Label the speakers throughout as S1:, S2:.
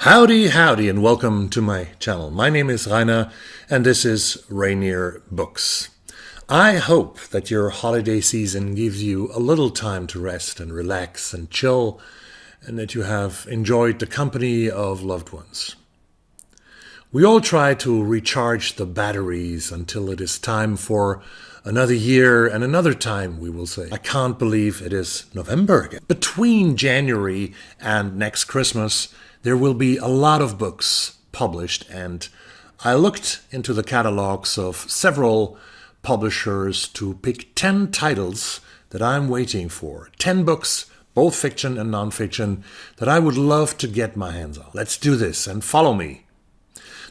S1: Howdy, and welcome to my channel. My name is Rainer, and this is Rainierbooks. I hope that your holiday season gives you a little time to rest and relax and chill, and that you have enjoyed the company of loved ones. We all try to recharge the batteries until it is time for another year and another time, we will say. I can't believe it is November again. Between January and next Christmas, there will be a lot of books published, and I looked into the catalogs of several publishers to pick 10 titles that I'm waiting for. 10 books, both fiction and non-fiction, that I would love to get my hands on. Let's do this and follow me.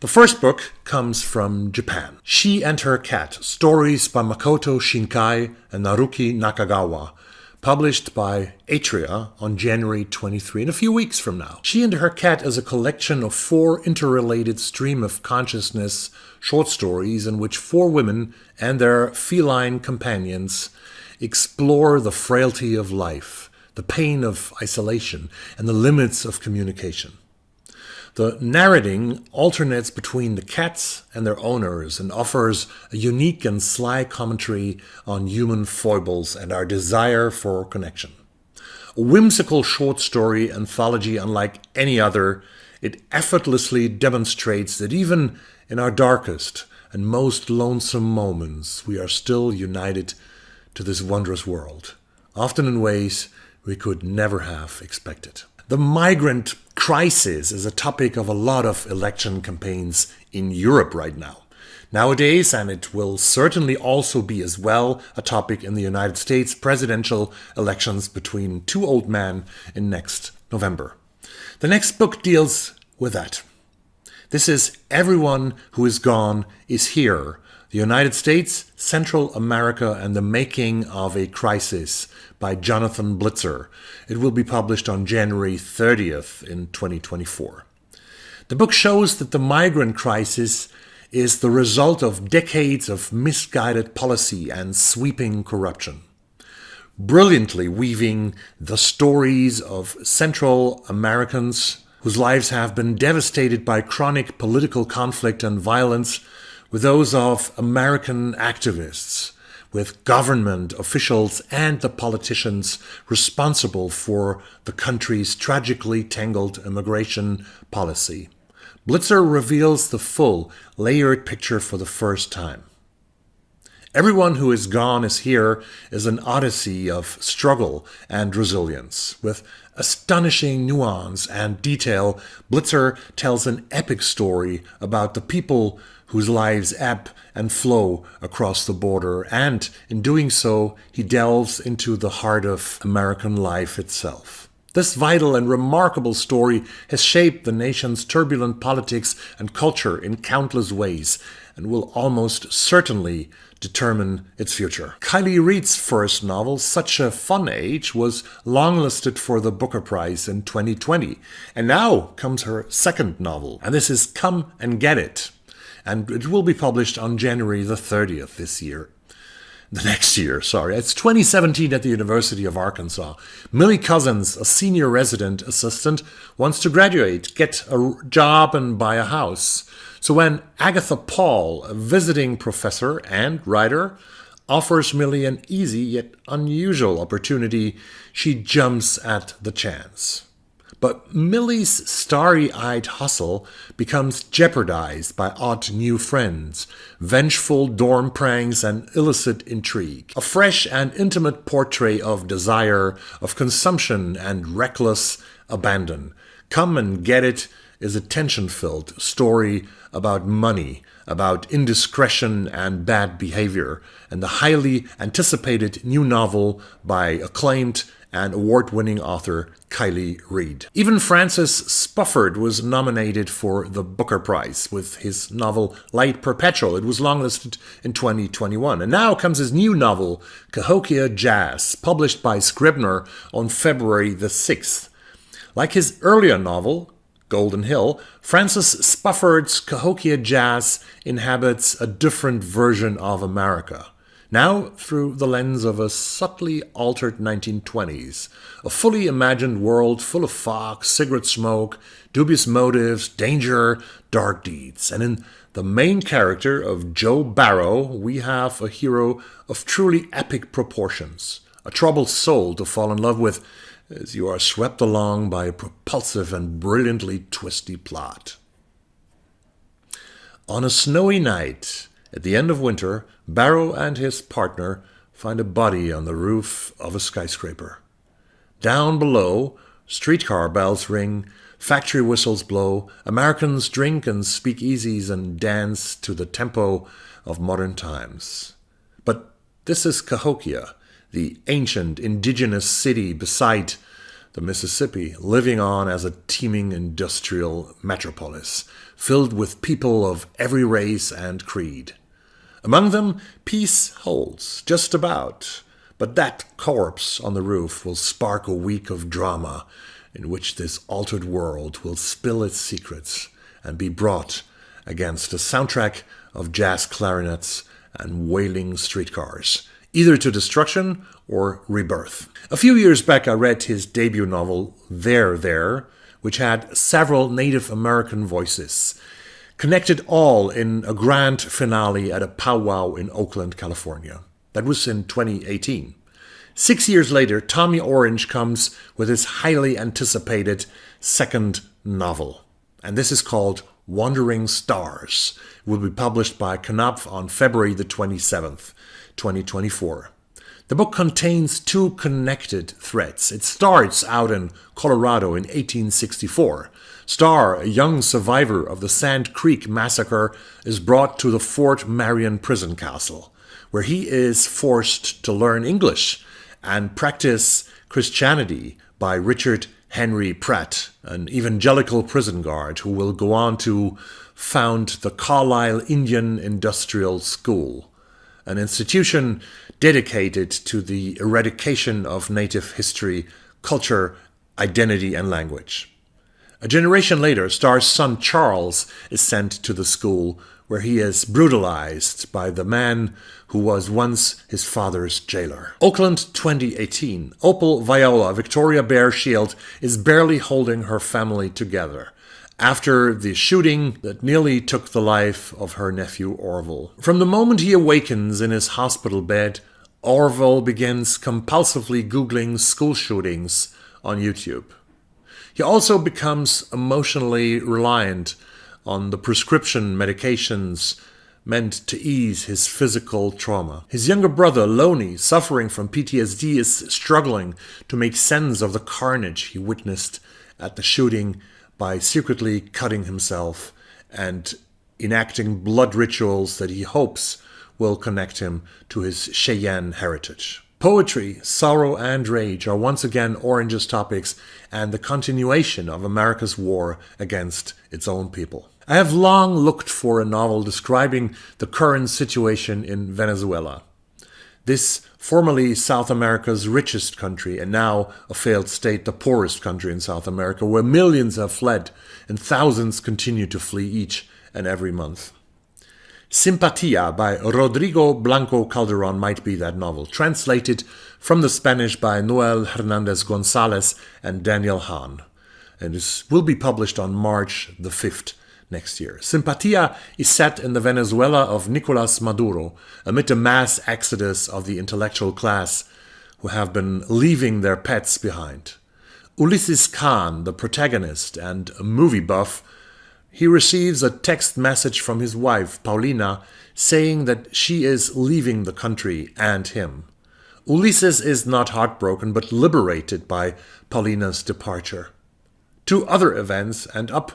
S1: The first book comes from Japan. She and Her Cat, Stories by Makoto Shinkai and Naruki Nakagawa, published by Atria on January 23, in a few weeks from now. She and Her Cat is a collection of 4 interrelated stream of consciousness short stories in which 4 women and their feline companions explore the frailty of life, the pain of isolation, and the limits of communication. The narrating alternates between the cats and their owners and offers a unique and sly commentary on human foibles and our desire for connection. A whimsical short story anthology unlike any other, it effortlessly demonstrates that even in our darkest and most lonesome moments, we are still united to this wondrous world, often in ways we could never have expected. The migrant crisis is a topic of a lot of election campaigns in Europe right now. Nowadays, and it will certainly also be as well a topic in the United States presidential elections between 2 old men in next November. The next book deals with that. This is Everyone Who Is Gone Is Here, the United States, Central America, and the Making of a Crisis by Jonathan Blitzer. It will be published on January 30th in 2024. The book shows that the migrant crisis is the result of decades of misguided policy and sweeping corruption. Brilliantly weaving the stories of Central Americans whose lives have been devastated by chronic political conflict and violence with those of American activists, with government officials and the politicians responsible for the country's tragically tangled immigration policy. Blitzer reveals the full, layered picture for the first time. Everyone Who Is Gone Is Here is an odyssey of struggle and resilience. With astonishing nuance and detail, Blitzer tells an epic story about the people whose lives ebb and flow across the border, and in doing so, he delves into the heart of American life itself. This vital and remarkable story has shaped the nation's turbulent politics and culture in countless ways, and will almost certainly determine its future. Kiley Reid's first novel, Such a Fun Age, was longlisted for the Booker Prize in 2020, and now comes her second novel, and this is Come and Get It. And it will be published on January the 30th this year. Next year. It's 2017 at the University of Arkansas. Millie Cousins, a senior resident assistant, wants to graduate, get a job, and buy a house. So when Agatha Paul, a visiting professor and writer, offers Millie an easy yet unusual opportunity, she jumps at the chance. But Millie's starry-eyed hustle becomes jeopardized by odd new friends, vengeful dorm pranks, and illicit intrigue. A fresh and intimate portrait of desire, of consumption, and reckless abandon. Come and Get It is a tension-filled story about money, about indiscretion and bad behavior, and the highly anticipated new novel by acclaimed and award-winning author Kiley Reid. Even Francis Spufford was nominated for the Booker Prize with his novel Light Perpetual. It was longlisted in 2021. And now comes his new novel, Kokia Jazz, published by Scribner on February the 6th. Like his earlier novel, Golden Hill, Francis Spufford's Kokia Jazz inhabits a different version of America. now through the lens of a subtly altered 1920s, a fully imagined world full of fog, cigarette smoke, dubious motives, danger, dark deeds. And in the main character of Joe Barrow, we have a hero of truly epic proportions, a troubled soul to fall in love with as you are swept along by a propulsive and brilliantly twisty plot. On a snowy night, at the end of winter, Barrow and his partner find a body on the roof of a skyscraper. Down below, streetcar bells ring, factory whistles blow, Americans drink and speak easies and dance to the tempo of modern times. But this is Cahokia, the ancient indigenous city beside the Mississippi, living on as a teeming industrial metropolis, filled with people of every race and creed. Among them, peace holds, just about, but that corpse on the roof will spark a week of drama in which this altered world will spill its secrets and be brought against a soundtrack of jazz clarinets and wailing streetcars, either to destruction or rebirth. A few years back I read his debut novel, There, which had several Native American voices, connected all in a grand finale at a powwow in Oakland, California. That was in 2018. 6 years later, Tommy Orange comes with his highly anticipated second novel. And this is called Wandering Stars. It will be published by Knopf on February the 27th, 2024. The book contains two connected threads. It starts out in Colorado in 1864. Starr, a young survivor of the Sand Creek Massacre, is brought to the Fort Marion prison castle, where he is forced to learn English and practice Christianity by Richard Henry Pratt, an evangelical prison guard who will go on to found the Carlisle Indian Industrial School, an institution dedicated to the eradication of Native history, culture, identity, and language. A generation later, Starr's son Charles is sent to the school where he is brutalized by the man who was once his father's jailer. Oakland 2018. Opal Viola, Victoria Bear Shield, is barely holding her family together after the shooting that nearly took the life of her nephew Orville. From the moment he awakens in his hospital bed, Orville begins compulsively Googling school shootings on YouTube. He also becomes emotionally reliant on the prescription medications meant to ease his physical trauma. His younger brother, Loney, suffering from PTSD, is struggling to make sense of the carnage he witnessed at the shooting by secretly cutting himself and enacting blood rituals that he hopes will connect him to his Cheyenne heritage. Poetry, sorrow, and rage are once again Orange's topics and the continuation of America's war against its own people. I have long looked for a novel describing the current situation in Venezuela. This formerly South America's richest country and now a failed state, the poorest country in South America, where millions have fled and thousands continue to flee each and every month. Sympatia by Rodrigo Blanco Calderon might be that novel, translated from the Spanish by Noel Hernandez Gonzalez and Daniel Hahn, and this will be published on March the 5th next year. Sympatia is set in the Venezuela of Nicolas Maduro, amid a mass exodus of the intellectual class who have been leaving their pets behind. Ulysses Khan, the protagonist and a movie buff, he receives a text message from his wife, Paulina, saying that she is leaving the country and him. Ulysses is not heartbroken, but liberated by Paulina's departure. Two other events end up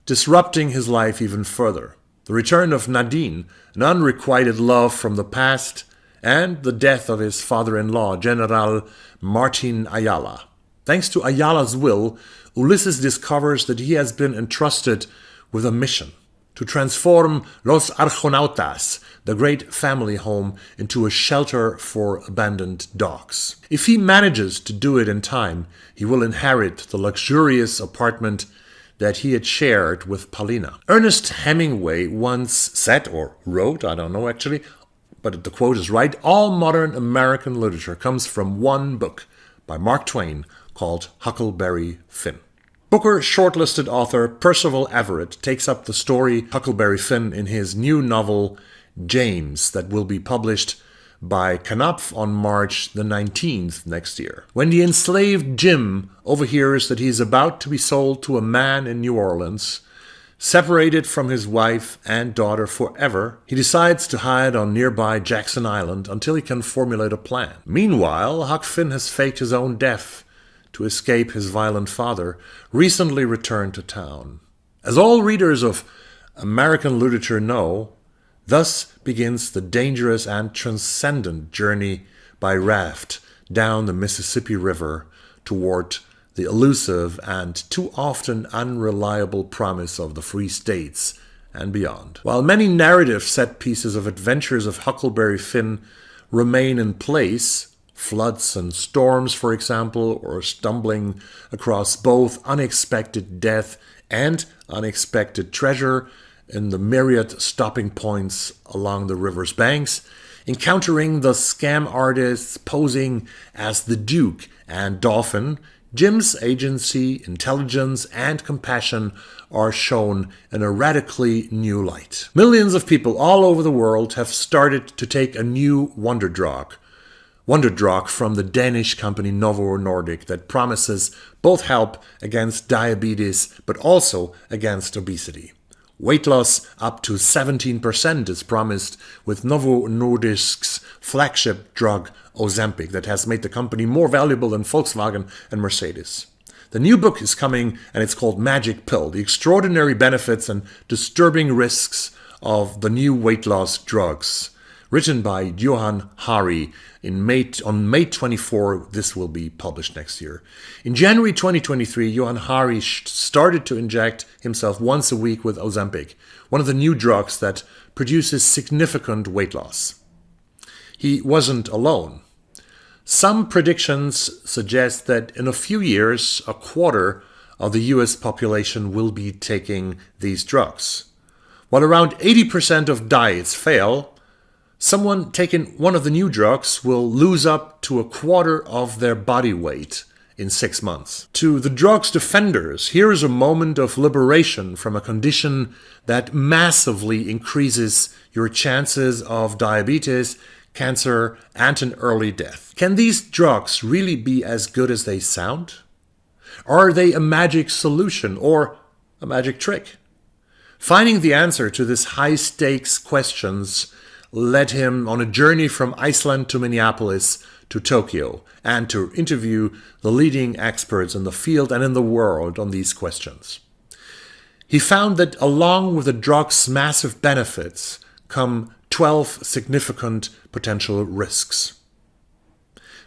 S1: disrupting his life even further. The return of Nadine, an unrequited love from the past, and the death of his father-in-law, General Martin Ayala. Thanks to Ayala's will, Ulysses discovers that he has been entrusted with a mission to transform Los Argonautas, the great family home, into a shelter for abandoned dogs. If he manages to do it in time, he will inherit the luxurious apartment that he had shared with Paulina. Ernest Hemingway once said, or wrote, I don't know actually, but the quote is right, all modern American literature comes from one book by Mark Twain called Huckleberry Finn. Booker shortlisted author Percival Everett takes up the story Huckleberry Finn in his new novel James that will be published by Knopf on March the 19th next year. When the enslaved Jim overhears that he is about to be sold to a man in New Orleans, separated from his wife and daughter forever, he decides to hide on nearby Jackson Island until he can formulate a plan. Meanwhile, Huck Finn has faked his own death to escape his violent father, recently returned to town. As all readers of American literature know, thus begins the dangerous and transcendent journey by raft down the Mississippi River toward the elusive and too often unreliable promise of the Free States and beyond. While many narrative set pieces of adventures of Huckleberry Finn remain in place, floods and storms, for example, or stumbling across both unexpected death and unexpected treasure in the myriad stopping points along the river's banks, encountering the scam artists posing as the Duke and Dolphin, Jim's agency, intelligence, and compassion are shown in a radically new light. Millions of people all over the world have started to take a new wonder drug from the Danish company Novo Nordisk that promises both help against diabetes but also against obesity. Weight loss up to 17% is promised with Novo Nordisk's flagship drug Ozempic that has made the company more valuable than Volkswagen and Mercedes. The new book is coming and it's called Magic Pill, The Extraordinary Benefits and Disturbing Risks of the New Weight Loss Drugs. Written by Johan Hari on May 24, this will be published next year. In January 2023, Johan Hari started to inject himself once a week with Ozempic, one of the new drugs that produces significant weight loss. He wasn't alone. Some predictions suggest that in a few years, a quarter of the US population will be taking these drugs. While around 80% of diets fail, someone taking one of the new drugs will lose up to a quarter of their body weight in 6 months. To the drug's defenders, here is a moment of liberation from a condition that massively increases your chances of diabetes, cancer, and an early death. Can these drugs really be as good as they sound? Are they a magic solution or a magic trick? Finding the answer to these high-stakes questions led him on a journey from Iceland to Minneapolis to Tokyo and to interview the leading experts in the field and in the world on these questions. He found that along with the drug's massive benefits come 12 significant potential risks.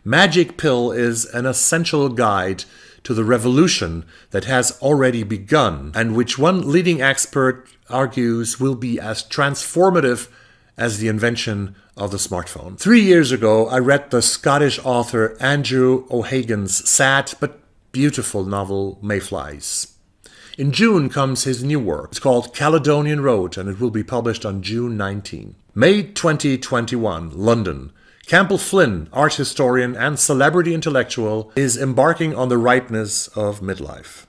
S1: Magic Pill is an essential guide to the revolution that has already begun and which one leading expert argues will be as transformative as the invention of the smartphone. 3 years ago, I read the Scottish author Andrew O'Hagan's sad but beautiful novel Mayflies. In June comes his new work. It's called Caledonian Road and it will be published on June 19. May 2021, London. Campbell Flynn, art historian and celebrity intellectual, is embarking on the ripeness of midlife.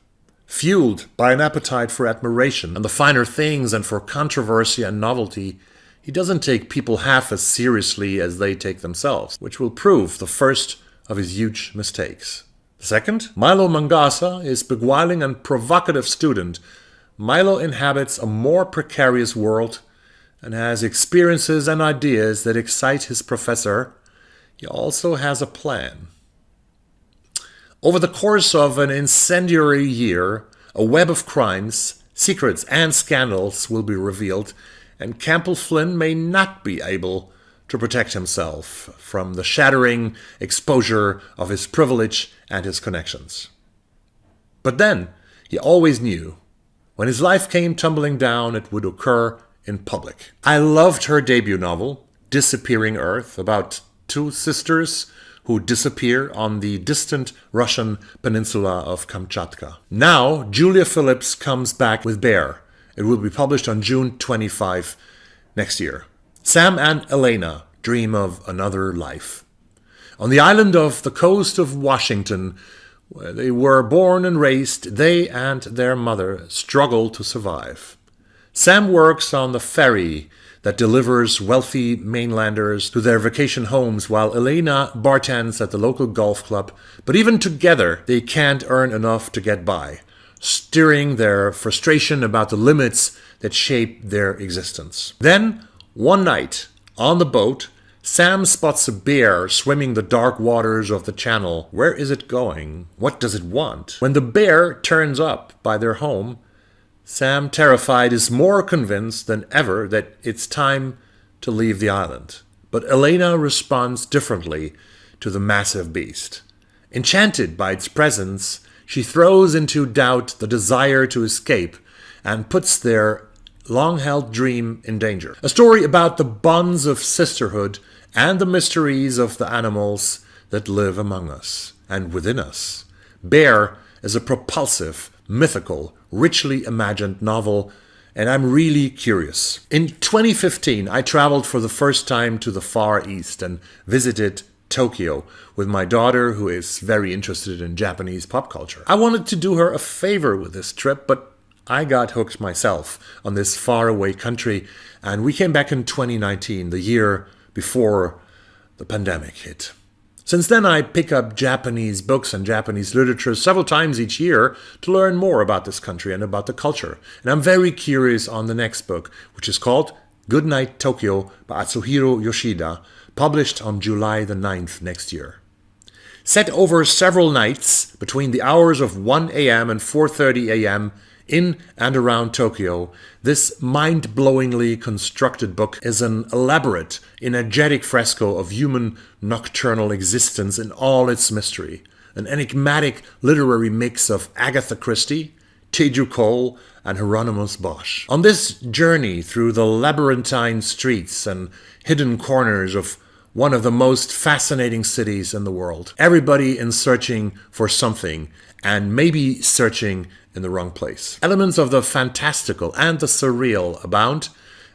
S1: Fueled by an appetite for admiration and the finer things and for controversy and novelty, he doesn't take people half as seriously as they take themselves, which will prove the first of his huge mistakes. Second, Milo Mangasa is beguiling and provocative student. Milo inhabits a more precarious world and has experiences and ideas that excite his professor. He also has a plan. Over the course of an incendiary year, a web of crimes, secrets, and scandals will be revealed, and Campbell Flynn may not be able to protect himself from the shattering exposure of his privilege and his connections. But then, he always knew, when his life came tumbling down, it would occur in public. I loved her debut novel, Disappearing Earth, about two sisters who disappear on the distant Russian peninsula of Kamchatka. Now, Julia Phillips comes back with Bear. It will be published on June 25 next year. Sam and Elena, dream of another life. On the island off the coast of Washington, where they were born and raised, they and their mother struggle to survive. Sam works on the ferry that delivers wealthy mainlanders to their vacation homes, while Elena bartends at the local golf club. But even together, they can't earn enough to get by, stirring their frustration about the limits that shape their existence. Then, one night, on the boat, Sam spots a bear swimming the dark waters of the channel. Where is it going? What does it want? When the bear turns up by their home, Sam, terrified, is more convinced than ever that it's time to leave the island. But Elena responds differently to the massive beast. Enchanted by its presence, she throws into doubt the desire to escape and puts their long-held dream in danger. A story about the bonds of sisterhood and the mysteries of the animals that live among us and within us. Bear is a propulsive, mythical, richly imagined novel, and I'm really curious. In 2015, I traveled for the first time to the Far East and visited Tokyo with my daughter, who is very interested in Japanese pop culture. I wanted to do her a favor with this trip, but I got hooked myself on this faraway country, and we came back in 2019, the year before the pandemic hit. Since then, I pick up Japanese books and Japanese literature several times each year to learn more about this country and about the culture. And I'm very curious on the next book, which is called Goodnight Tokyo by Atsuhiro Yoshida, published on July the 9th next year. Set over several nights between the hours of 1 a.m. and 4:30 a.m., in and around Tokyo, this mind-blowingly constructed book is an elaborate, energetic fresco of human nocturnal existence in all its mystery, an enigmatic literary mix of Agatha Christie, Teju Cole, and Hieronymus Bosch. On this journey through the labyrinthine streets and hidden corners of one of the most fascinating cities in the world, everybody is searching for something, and maybe searching in the wrong place. Elements of the fantastical and the surreal abound,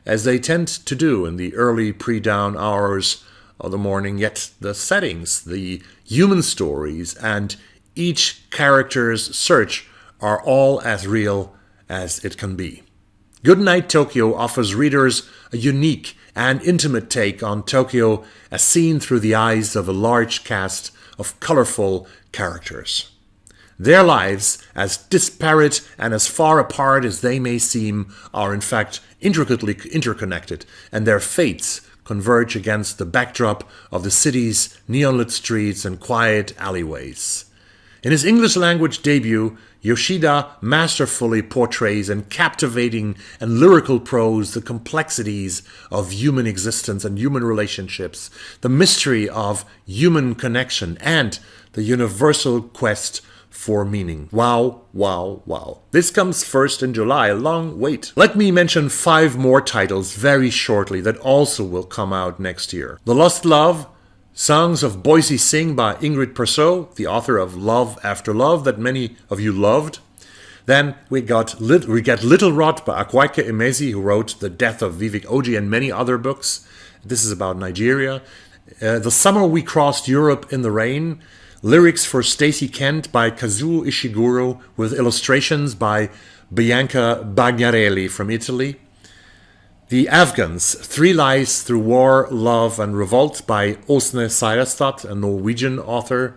S1: as they tend to do in the early pre-dawn hours of the morning, yet the settings, the human stories, and each character's search are all as real as it can be. Goodnight Tokyo offers readers a unique and intimate take on Tokyo as seen through the eyes of a large cast of colorful characters. Their lives, as disparate and as far apart as they may seem, are in fact intricately interconnected, and their fates converge against the backdrop of the city's neon-lit streets and quiet alleyways. In his English-language debut, Yoshida masterfully portrays in captivating and lyrical prose the complexities of human existence and human relationships, the mystery of human connection, and the universal quest for meaning. Wow, wow, wow. This comes first in July, a long wait. Let me mention 5 more titles very shortly that also will come out next year. The Lost Love, Songs of Boise Sing by Ingrid Persaud, the author of Love After Love that many of you loved. Then we get Little Rot by Akwaeke Emezi, who wrote The Death of Vivek Oji and many other books. This is about Nigeria. The Summer We Crossed Europe in the Rain, lyrics for Stacey Kent by Kazuo Ishiguro with illustrations by Bianca Bagnarelli from Italy. The Afghans, 3 Lies Through War, Love and Revolt by Åsne Seierstad, a Norwegian author.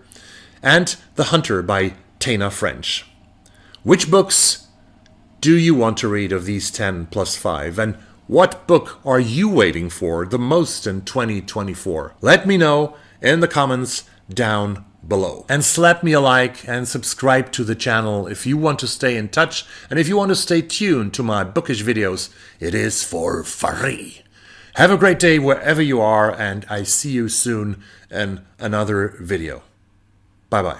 S1: And The Hunter by Tana French. Which books do you want to read of these 10 plus 5? And what book are you waiting for the most in 2024? Let me know in the comments down below. And slap me a like and subscribe to the channel if you want to stay in touch and if you want to stay tuned to my bookish videos. It is for free. Have a great day wherever you are, and I see you soon in another video. Bye bye.